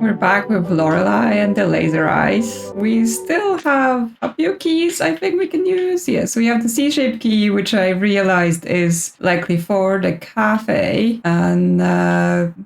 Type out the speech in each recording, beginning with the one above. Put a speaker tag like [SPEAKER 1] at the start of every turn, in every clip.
[SPEAKER 1] We're back with Lorelei and the laser eyes. We still have a few keys I think we can use. Yes, we have the C-shaped key, which I realized is likely for the cafe. And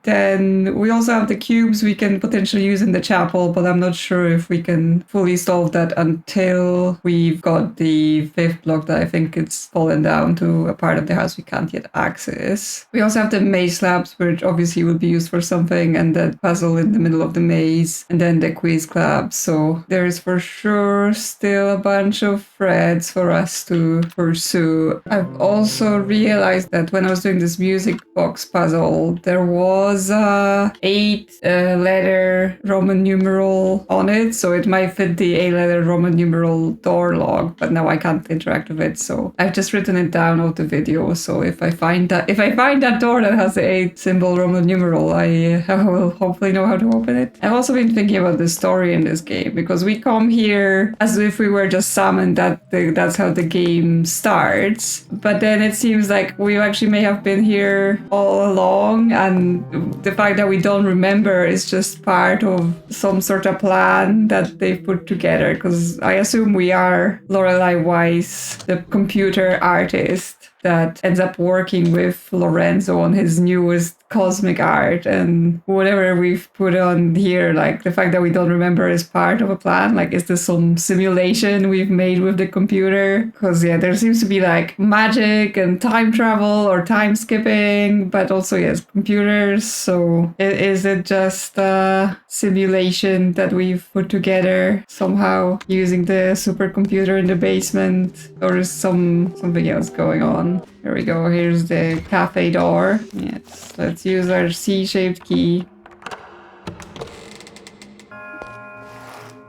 [SPEAKER 1] then we also have the cubes we can potentially use in the chapel, but I'm not sure if we can fully solve that until we've got the fifth block that I think it's fallen down to a part of the house we can't yet access. We also have the maze slabs, which obviously will be used for something, and the puzzle in the middle of the maze, and then the quiz club. So there's for sure still a bunch of threads for us to pursue. I've also realized that when I was doing this music box puzzle, there was a 8-letter Roman numeral on it, so it might fit the 8-letter Roman numeral door log, but now I can't interact with it, so I've just written it down of the video. So if I find that door that has the 8-symbol Roman numeral, I will hopefully know how to open it. I've also been thinking about the story in this game, because we come here as if we were just summoned, that's how the game starts, but then it seems like we actually may have been here all along, and the fact that we don't remember is just part of some sort of plan that they've put together, because I assume we are Lorelei Weiss, the computer artist that ends up working with Lorenzo on his newest cosmic art, and whatever we've put on here, like the fact that we don't remember is part of a plan. Like, is this some simulation we've made with the computer? Because yeah, there seems to be like magic and time travel or time skipping, but also yes, computers. So is it just a simulation that we've put together somehow using the supercomputer in the basement, or is something else going on? There we go. Here's the cafe door. Yes, let's use our C-shaped key.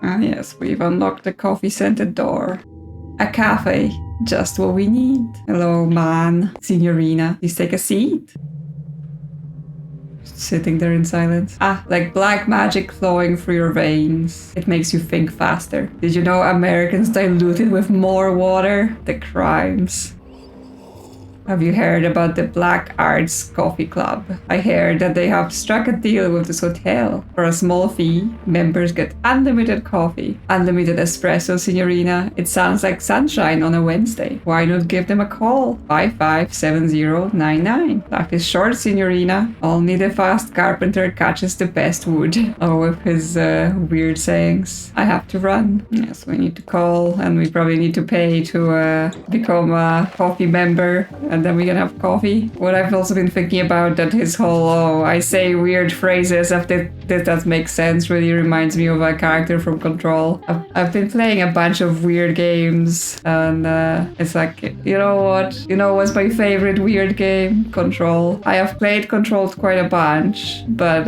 [SPEAKER 1] Ah, yes, we've unlocked the coffee-scented door. A cafe, just what we need. Hello, man. Signorina, please take a seat. Sitting there in silence. Ah, like black magic flowing through your veins. It makes you think faster. Did you know Americans diluted with more water? The crimes. Have you heard about the Black Arts Coffee Club? I heard that they have struck a deal with this hotel. For a small fee, members get unlimited coffee. Unlimited espresso, signorina. It sounds like sunshine on a Wednesday. Why not give them a call? 557099. Life is short, signorina. Only the fast carpenter catches the best wood. Oh, with his weird sayings. I have to run. Yes, we need to call, and we probably need to pay to become a coffee member. And then we can have coffee. What I've also been thinking about, that his whole, I say weird phrases, if that makes sense, really reminds me of a character from Control. I've been playing a bunch of weird games, and it's like, you know what? You know what's my favorite weird game? Control. I have played Control quite a bunch, but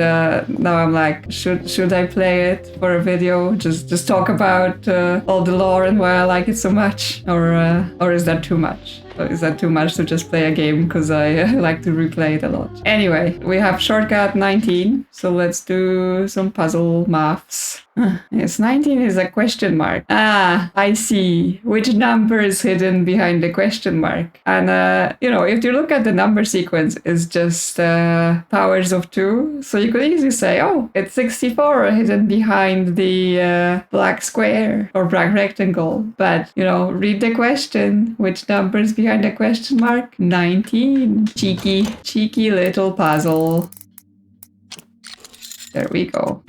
[SPEAKER 1] now I'm like, should I play it for a video? Just talk about all the lore and why I like it so much? Or is that too much? Is that too much to just play a game because I like to replay it a lot? Anyway, we have shortcut 19, so let's do some puzzle maths. Yes, 19 is a question mark. Ah, I see. Which number is hidden behind the question mark? And, if you look at the number sequence, it's just powers of 2. So you could easily say, oh, it's 64 hidden behind the black square or black rectangle. But, read the question. Which number is behind the question mark? 19. Cheeky little puzzle. There we go.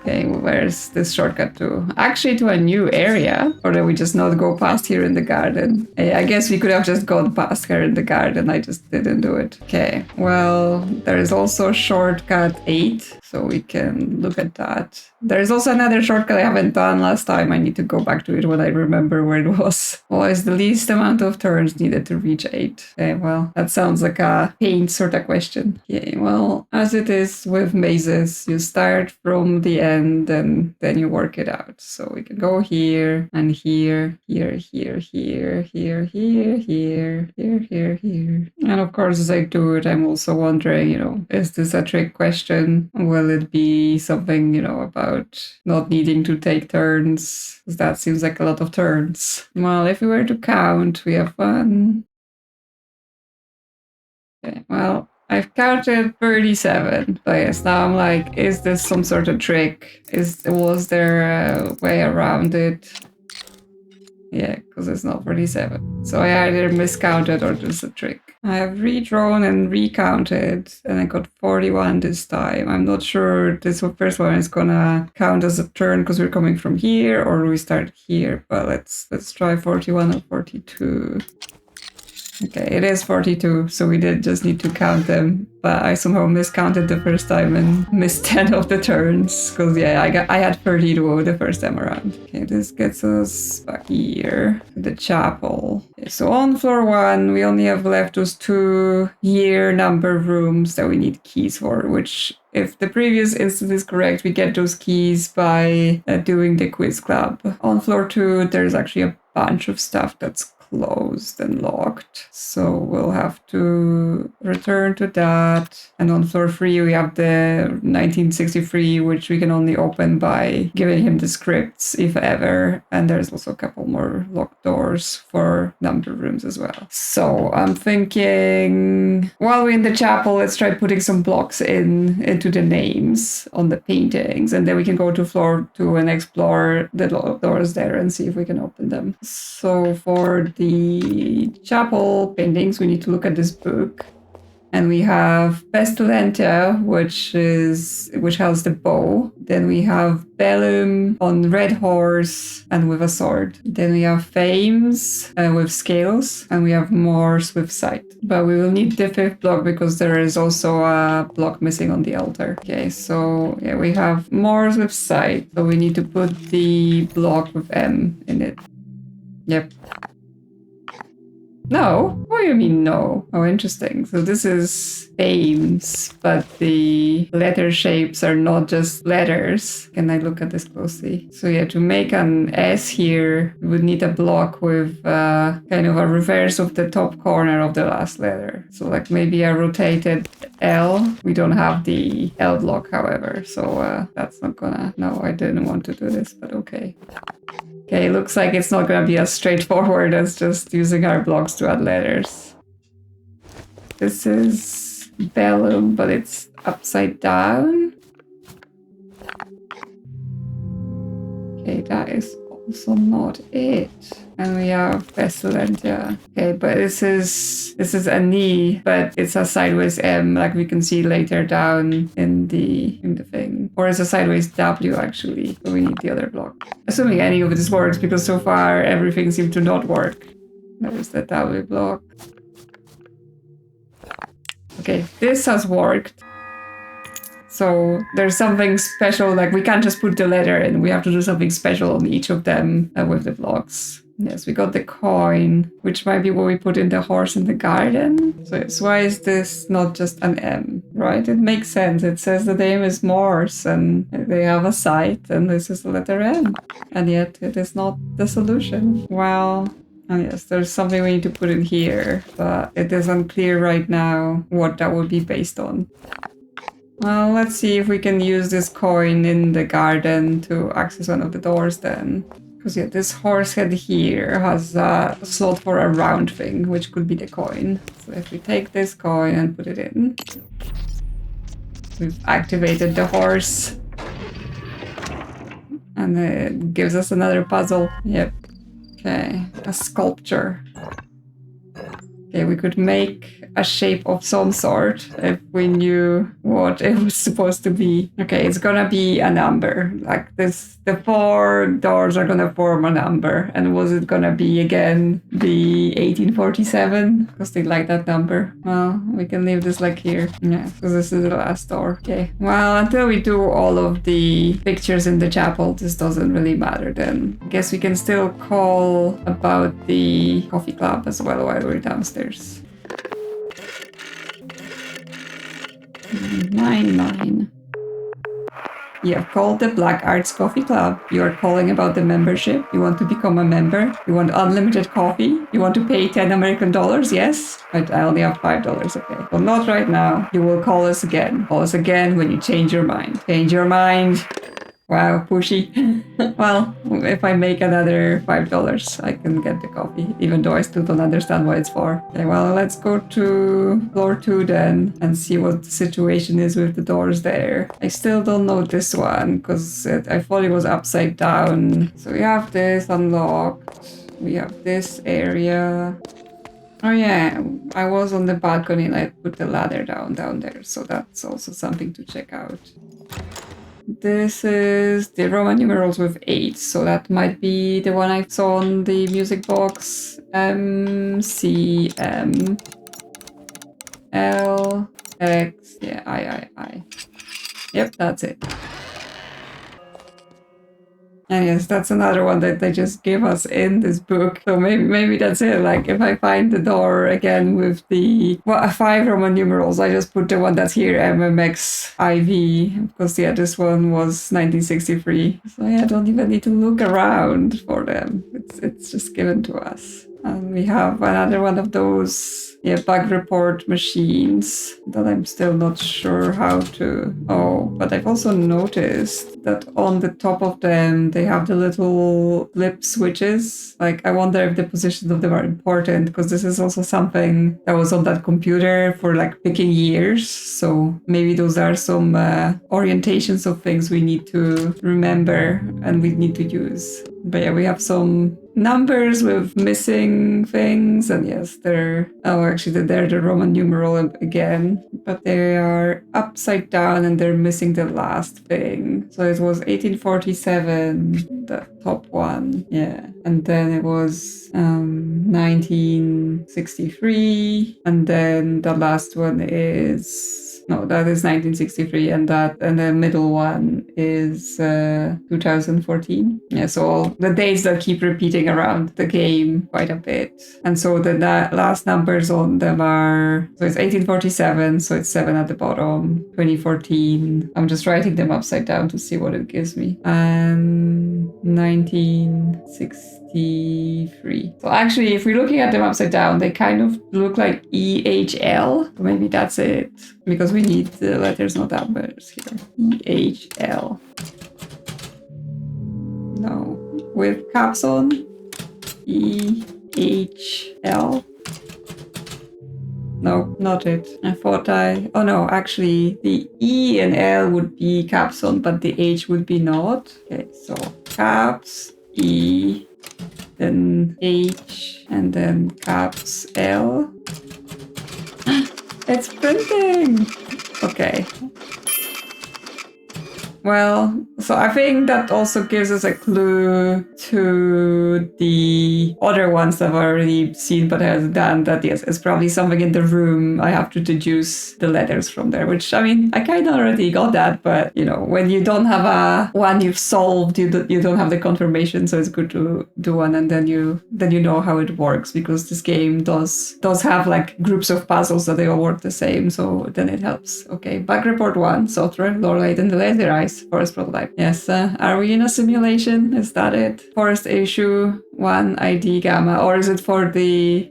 [SPEAKER 1] Okay, where's this shortcut to? Actually, to a new area? Or did we just not go past here in the garden? I guess we could have just gone past here in the garden. I just didn't do it. Okay, well, there is also shortcut 8, so we can look at that. There is also another shortcut I haven't done last time. I need to go back to it when I remember where it was. What is the least amount of turns needed to reach 8? Okay, well, that sounds like a paint sort of question. Okay, well, as it is with mazes, you start from the end and then you work it out. So we can go here and here, here, here, here, here, here, here, here, here, here. And of course, as I do it, I'm also wondering, is this a trick question? Will it be something, about not needing to take turns? Because that seems like a lot of turns. Well, if we were to count, we have 1. Okay, well, I've counted 37. But yes, now I'm like, is this some sort of trick? Was there a way around it? Yeah, because it's not 47. So I either miscounted or just a trick. I have redrawn and recounted, and I got 41 this time. I'm not sure this first one is gonna count as a turn because we're coming from here, or we start here. But let's try 41 or 42. Okay, it is 42, so we did just need to count them. But I somehow miscounted the first time and missed 10 of the turns. Because, yeah, I had 32 the first time around. Okay, this gets us back here to the chapel. Okay, so on floor 1, we only have left those 2 year number rooms that we need keys for, which, if the previous instance is correct, we get those keys by doing the quiz club. On floor 2, there's actually a bunch of stuff that's closed and locked, so we'll have to return to that. And on floor 3 we have the 1963, which we can only open by giving him the scripts, if ever. And there's also a couple more locked doors for number rooms as well. So I'm thinking, while we're in the chapel, let's try putting some blocks into the names on the paintings, and then we can go to floor 2 and explore the doors there and see if we can open them. So for the chapel paintings, we need to look at this book. And we have Pestilentia, which has the bow. Then we have Bellum on red horse and with a sword. Then we have Fames with scales, and we have Morse with sight. But we will need the 5th block because there is also a block missing on the altar. Okay, so yeah, we have Morse with sight, so we need to put the block with M in it. Yep. No? What do you mean no? Oh, interesting. So this is names, but the letter shapes are not just letters. Can I look at this closely? So yeah, to make an S here, we would need a block with kind of a reverse of the top corner of the last letter. So like maybe a rotated L. We don't have the L block, however. So that's not gonna... No, I didn't want to do this, but okay. Okay, looks like it's not going to be as straightforward as just using our blocks to add letters. This is Bellum, but it's upside down. Okay, that is also not it. And we have Pestilentia. Okay, but this is an E, but it's a sideways M, like we can see later down in the thing. Or it's a sideways W, actually. So we need the other block. Assuming any of this works, because so far everything seemed to not work. There's the W block. Okay, this has worked. So there's something special, like we can't just put the letter in, we have to do something special on each of them with the blocks. Yes, we got the coin, which might be what we put in the horse in the garden. So yes, why is this not just an M, right? It makes sense. It says the name is Morse and they have a sight and this is the letter M. And yet it is not the solution. Well... Oh yes, there's something we need to put in here, but it is unclear right now what that would be based on. Well, let's see if we can use this coin in the garden to access one of the doors then. Because yeah, this horse head here has a slot for a round thing, which could be the coin. So if we take this coin and put it in, we've activated the horse. And it gives us another puzzle. Yep. Okay, a sculpture. Okay, we could make a shape of some sort if we knew what it was supposed to be. Okay, it's gonna be a number. Like this, the 4 doors are gonna form a number. And was it gonna be again the 1847? Because they like that number. Well, we can leave this like here. Yeah, because this is the last door. Okay, well, until we do all of the pictures in the chapel, this doesn't really matter then. I guess we can still call about the coffee club as well while we're downstairs. 9. You have called the Black Arts Coffee Club. You are calling about the membership. You want to become a member. You want unlimited coffee. You want to pay $10 American, yes? But I only have $5, okay. Well, not right now. You will call us again. Call us again when you change your mind. Change your mind. Wow, pushy. Well, if I make another $5, I can get the coffee, even though I still don't understand what it's for. Okay, well, let's go to floor 2 then and see what the situation is with the doors there. I still don't know this one because I thought it was upside down. So we have this unlocked. We have this area. Oh yeah, I was on the balcony and I put the ladder down there, so that's also something to check out. This is the Roman numerals with 8, so that might be the one I saw on the music box. M, C, M, L, X, yeah, I. Yep, that's it. And yes, that's another one that they just give us in this book. So maybe that's it. Like if I find the door again with the 5 Roman numerals, I just put the one that's here, MMXIV, because yeah, this one was 1963. So yeah, I don't even need to look around for them. It's just given to us. And we have another one of those bug report machines that I'm still not sure how to... Oh, but I've also noticed that on the top of them, they have the little flip switches. Like, I wonder if the positions of them are important, because this is also something that was on that computer for like picking years. So maybe those are some orientations of things we need to remember and we need to use. But yeah, we have some numbers with missing things, and yes, they're the Roman numeral again, but they are upside down and they're missing the last thing. So it was 1847, the top one, yeah, and then it was 1963, and then the last one is... No, that is 1963, and the middle one is 2014. Yeah, so all the dates that keep repeating around the game quite a bit. And so the last numbers on them are... So it's 1847, so it's 7 at the bottom. 2014. I'm just writing them upside down to see what it gives me. And 1963. So actually, if we're looking at them upside down, they kind of look like EHL. Maybe that's it. Because we need the letters, not numbers here. EHL. No. With caps on. EHL. No, not it. I thought oh no, actually the E and L would be caps on, but the H would be not. Okay, so caps, E, then H, and then caps L. It's printing! Okay. Well, so I think that also gives us a clue to the other ones that I've already seen but hasn't done, that yes, it's probably something in the room. I have to deduce the letters from there, which, I mean, I kind of already got that, but, you know, when you don't have a one you've solved, you don't have the confirmation, so it's good to do one, and then you know how it works, because this game does have, like, groups of puzzles that they all work the same, so then it helps. Okay, bug report 1, software, Lorelei and the laser eyes. Forest prototype. Yes, are we in a simulation? Is that it? Forest issue 1 ID gamma, or is it for the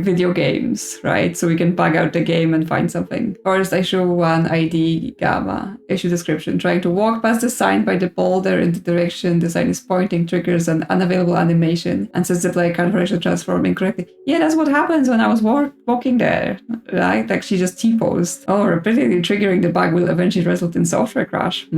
[SPEAKER 1] video games, right? So we can bug out the game and find something. Forest issue 1 ID gamma. Issue description: trying to walk past the sign by the boulder in the direction the sign is pointing triggers an unavailable animation and sets the player configuration transform incorrectly. Yeah, that's what happens when I was walking there, right? Like she just T-posed. Oh, repeatedly triggering the bug will eventually result in software crash.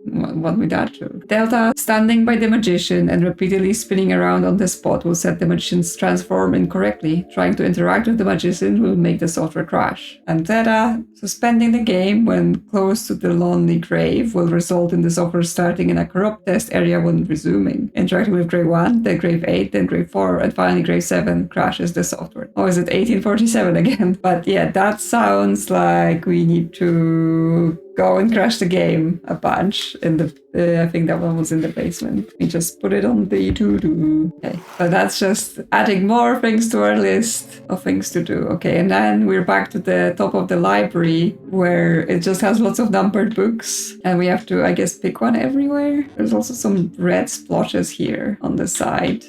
[SPEAKER 1] What would that do? Delta, standing by the magician and repeatedly spinning around on the spot will set the magician's transform incorrectly. Trying to interact with the magician will make the software crash. And Theta, suspending the game when close to the lonely grave will result in the software starting in a corrupt test area when resuming. Interacting with grave 1, then grave 8, then grave 4, and finally grave 7 crashes the software. Oh, is it 1847 again? But yeah, that sounds like we need to go and crash the game a bunch in the I think that one was in the basement. We just put it on the to-do. Okay, but that's just adding more things to our list of things to do. Okay, and then we're back to the top of the library where it just has lots of numbered books and we have to, I guess, pick one everywhere. There's also some red splotches here on the side.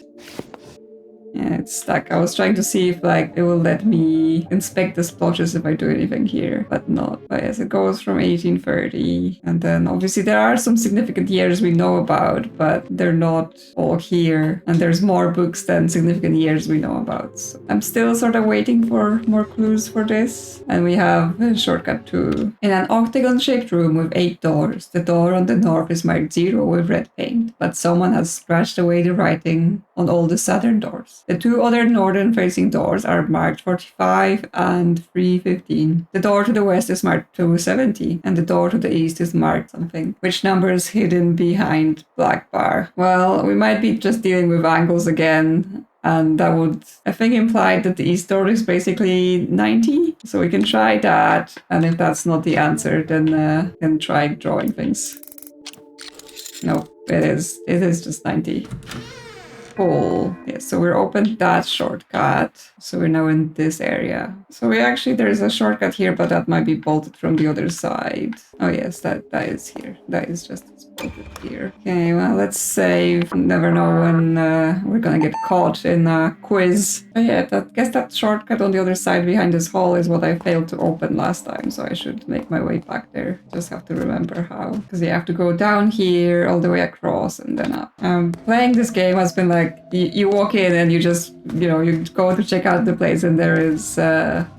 [SPEAKER 1] Yeah, it's stuck. I was trying to see if like it will let me inspect the splotches if I do anything here, but not. But yes, it goes from 1830. And then obviously there are some significant years we know about, but they're not all here. And there's more books than significant years we know about. So I'm still sort of waiting for more clues for this. And we have a shortcut to in an octagon-shaped room with 8 doors. The door on the north is marked 0 with red paint, but someone has scratched away the writing on all the southern doors. The 2 other northern-facing doors are marked 45 and 315. The door to the west is marked 270, and the door to the east is marked something. Which number is hidden behind black bar? Well, we might be just dealing with angles again. And that would, I think, imply that the east door is basically 90. So we can try that. And if that's not the answer, then we can try drawing things. No, it is. It is just 90. Cool. Yeah, so we're open that shortcut. So we're now in this area. So we actually, there's a shortcut here, but that might be bolted from the other side. Oh yes, that is here. That is just bolted here. Okay, well, let's save. Never know when we're gonna get caught in a quiz. But yeah, I guess that shortcut on the other side behind this hall is what I failed to open last time. So I should make my way back there. Just have to remember how. Because you have to go down here, all the way across, and then up. Playing this game has been like, you walk in and you just, you go to check out the place and there is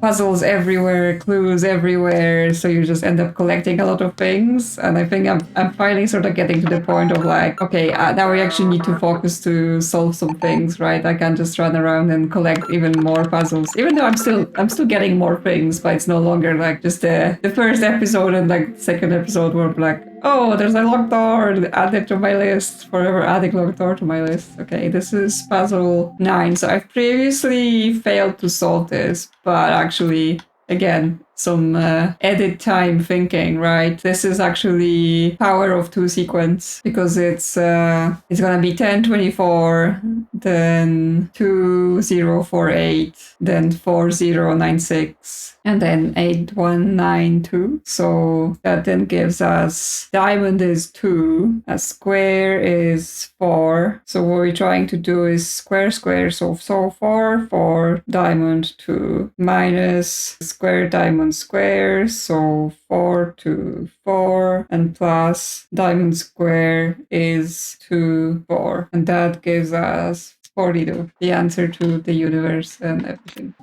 [SPEAKER 1] puzzles everywhere, clues everywhere. So you just end up collecting a lot of things. And I think I'm finally sort of getting to the point of like, okay, now we actually need to focus to solve some things, right? I can't just run around and collect even more puzzles, even though I'm still getting more things, but it's no longer like just the first episode and like second episode were like, oh, there's a locked door, add it to my list, forever adding locked door to my list. Okay, this is puzzle 9. So I've previously failed to solve this, but actually, again, some edit time thinking, right? This is actually power of 2 sequence because it's gonna be 1024, then 2048, then 4096, and then 8192. So that then gives us diamond is 2, a square is 4. So what we're trying to do is square, so 4 for diamond 2 minus square diamond square, so 4 to 4, and plus diamond square is 2, 4. And that gives us 42, the answer to the universe and everything,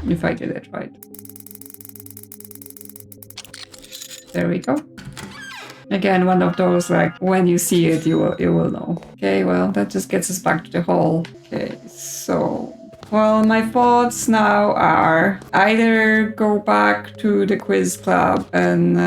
[SPEAKER 1] if I did it right. There we go. Again, one of those, like, when you see it, you will know. Okay, well, that just gets us back to the hall. Okay, so... well, my thoughts now are either go back to the quiz club and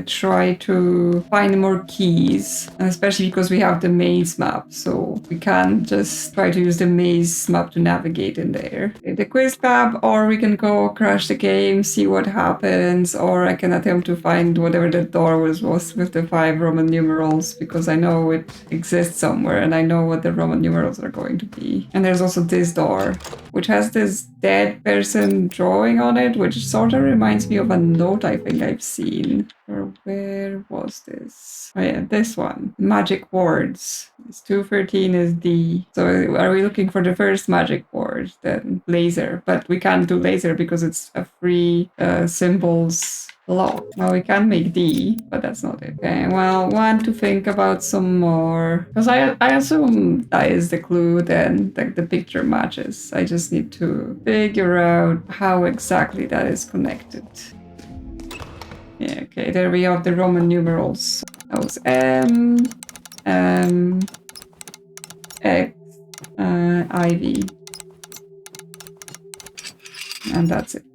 [SPEAKER 1] try to find more keys, and especially because we have the maze map, so we can just try to use the maze map to navigate in there. The quiz club, or we can go crash the game, see what happens, or I can attempt to find whatever the door was with the 5 Roman numerals, because I know it exists somewhere and I know what the Roman numerals are going to be. And there's also this door, which has this dead person drawing on it, which sort of reminds me of a note I think I've seen. Or where was this? Oh yeah, this one. Magic words. It's 213 is D. So are we looking for the first magic word? Then laser. But we can't do laser because it's a free symbols lock. Well, we can make D, but that's not it. Okay, well, want to think about some more. Because I assume that is the clue then, like the picture matches. I just need to figure out how exactly that is connected. Yeah, okay, there we have the Roman numerals. That was M, X, IV. And that's it.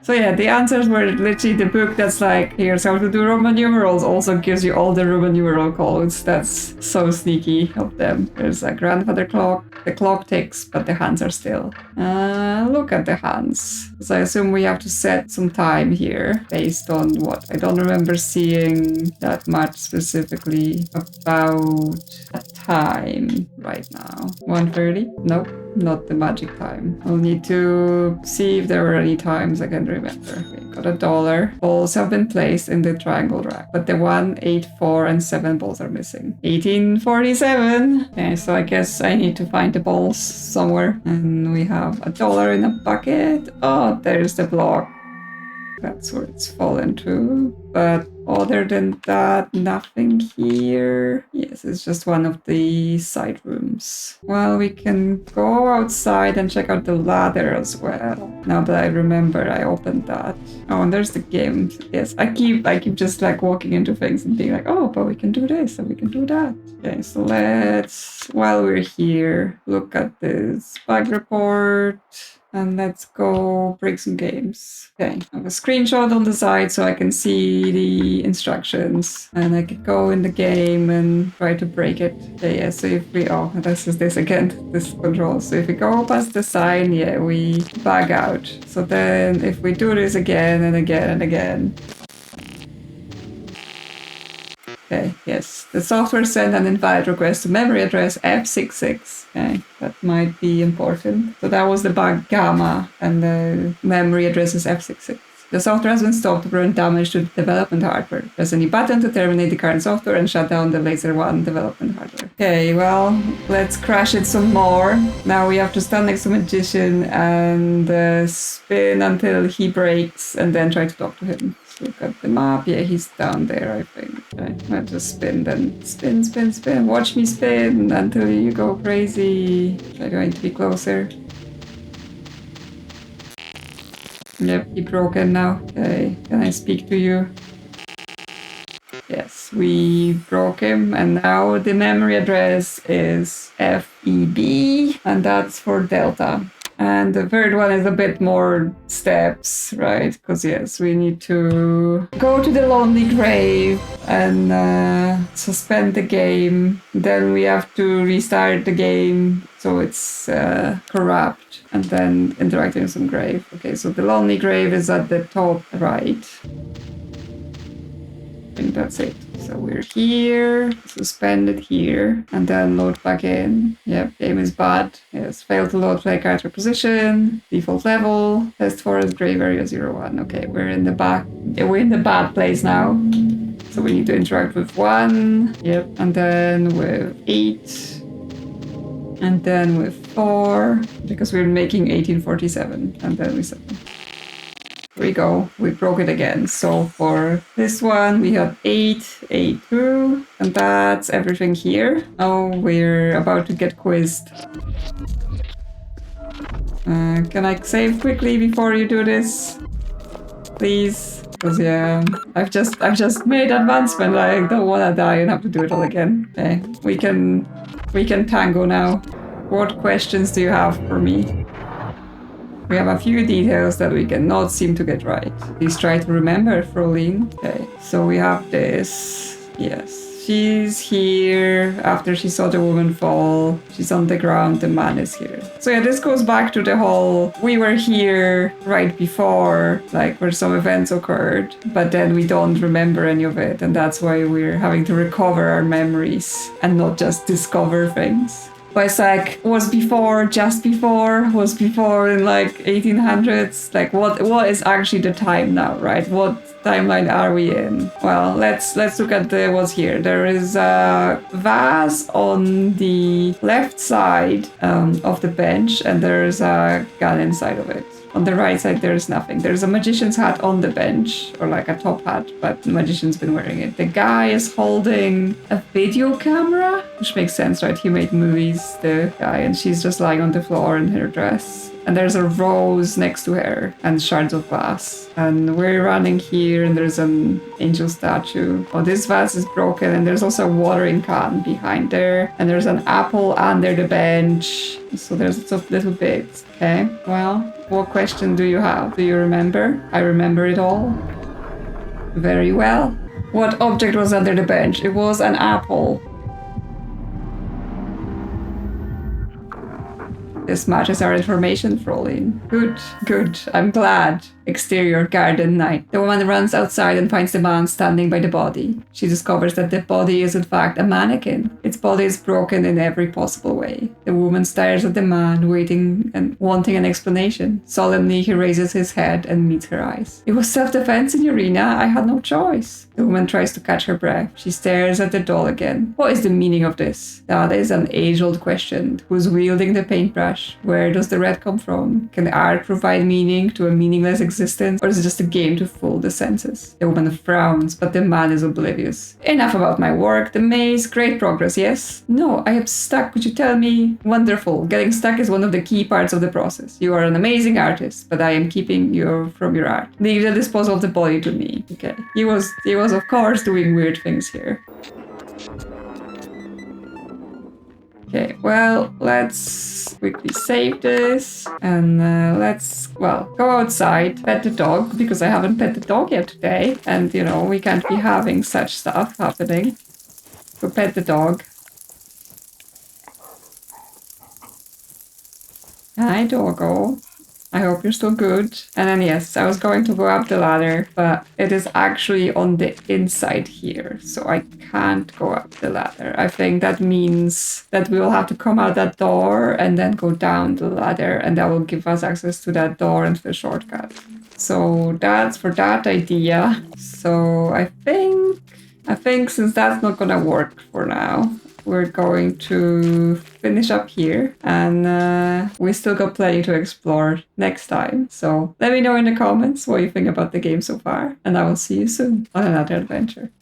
[SPEAKER 1] So yeah, the answers were literally the book that's like, here's how to do Roman numerals, also gives you all the Roman numeral codes. That's so sneaky of them. There's a grandfather clock. The clock ticks, but the hands are still. Look at the hands. So I assume we have to set some time here based on what? I don't remember seeing that much specifically about a time right now. 1:30? Nope. Not the magic time. I'll need to see if there were any times I can remember. Okay, got $1. Balls have been placed in the triangle rack, but the 1, 8, 4, and 7 balls are missing. 1847. Okay, so I guess I need to find the balls somewhere. And we have $1 in a bucket. Oh, there's the block. That's where it's fallen to. But other than that, nothing here. Yes, it's just one of the side rooms. Well, we can go outside and check out the ladder as well. Now that I remember, I opened that. Oh, and there's the game. Yes, I keep just like walking into things and being like, oh, but we can do this and we can do that. Okay, so let's, while we're here, look at this bug report. And let's go break some games. Okay, I have a screenshot on the side so I can see the instructions. And I could go in the game and try to break it. Okay, yeah, so if we... Oh, this is this again, this control. So if we go past the sign, yeah, we bug out. So then if we do this again and again and again... Okay, yes. The software sent an invalid request to memory address F66. Okay, that might be important. So that was the bug gamma, and the memory address is F66. The software has been stopped to prevent damage to the development hardware. Press any button to terminate the current software and shut down the Laser 1 development hardware. Okay, well, let's crash it some more. Now we have to stand next to Magician and spin until he breaks and then try to talk to him. Look at the map. Yeah, he's down there, I think. Okay, I'll just spin then. Spin, spin, spin. Watch me spin until you go crazy. Try going to be closer. Yep, he broken now. Okay, can I speak to you? Yes, we broke him, and now the memory address is FEB, and that's for Delta. And the third one is a bit more steps, right? Because yes, we need to go to the lonely grave and suspend the game. Then we have to restart the game so it's corrupt, and then interacting with some grave. Okay, so the lonely grave is at the top right. I think that's it. So we're here, suspended here, and then load back in. Yep, game is bad. Yes, failed to load play character position, default level, test forest, grave area 01. Okay, we're in the back. We're in the bad place now. So we need to interact with 1. Yep, and then with 8. And then with 4, because we're making 1847. And then we 7. Here we go, we broke it again. So for this one, we have 8, 8, 2, and that's everything here. Now we're about to get quizzed. Can I save quickly before you do this? Please? Because yeah, I've just made advancement. I don't want to die and have to do it all again. Okay, we can tango now. What questions do you have for me? We have a few details that we cannot seem to get right. Please try to remember, Frolin. Okay, so we have this. Yes, she's here after she saw the woman fall. She's on the ground, the man is here. So yeah, this goes back to the whole, we were here right before, like where some events occurred, but then we don't remember any of it. And that's why we're having to recover our memories and not just discover things. But it's like, was before in like 1800s? Like what is actually the time now, right? What timeline are we in? Well, let's look at what's here. There is a vase on the left side of the bench, and there's a gun inside of it. On the right side, there's nothing. There's a magician's hat on the bench, or like a top hat, but the magician's been wearing it. The guy is holding a video camera, which makes sense, right? He made movies, the guy, and she's just lying on the floor in her dress. And there's a rose next to her and shards of glass. And we're running here, and there's an angel statue. Oh, this vase is broken, and there's also a watering can behind there. And there's an apple under the bench. So there's lots of little bits. Okay, well, what question do you have? Do you remember? I remember it all. Very well. What object was under the bench? It was an apple. This matches our information, Frolin. Good, good. I'm glad. Exterior garden night. The woman runs outside and finds the man standing by the body. She discovers that the body is in fact a mannequin. Its body is broken in every possible way. The woman stares at the man, waiting and wanting an explanation. Solemnly, he raises his head and meets her eyes. It was self-defense, Signorina. I had no choice. The woman tries to catch her breath. She stares at the doll again. What is the meaning of this? That is an age-old question. Who's wielding the paintbrush? Where does the red come from? Can art provide meaning to a meaningless existence, or is it just a game to fool the senses? The woman frowns, but the man is oblivious. Enough about my work. The maze, great progress, yes? No, I am stuck. Could you tell me? Wonderful. Getting stuck is one of the key parts of the process. You are an amazing artist, but I am keeping you from your art. Leave the disposal of the body to me. Okay. He was of course doing weird things here. Okay, well, let's quickly save this and let's, well, go outside, pet the dog, because I haven't pet the dog yet today. And, you know, we can't be having such stuff happening. So pet the dog. Hi, Doggo. I hope you're still good. And then yes, I was going to go up the ladder, but it is actually on the inside here, so I can't go up the ladder. I think that means that we will have to come out that door and then go down the ladder, and that will give us access to that door and to the shortcut. So that's for that idea. So I think since that's not gonna work for now, we're going to finish up here, and we still got plenty to explore next time. So let me know in the comments what you think about the game so far, and I will see you soon on another adventure.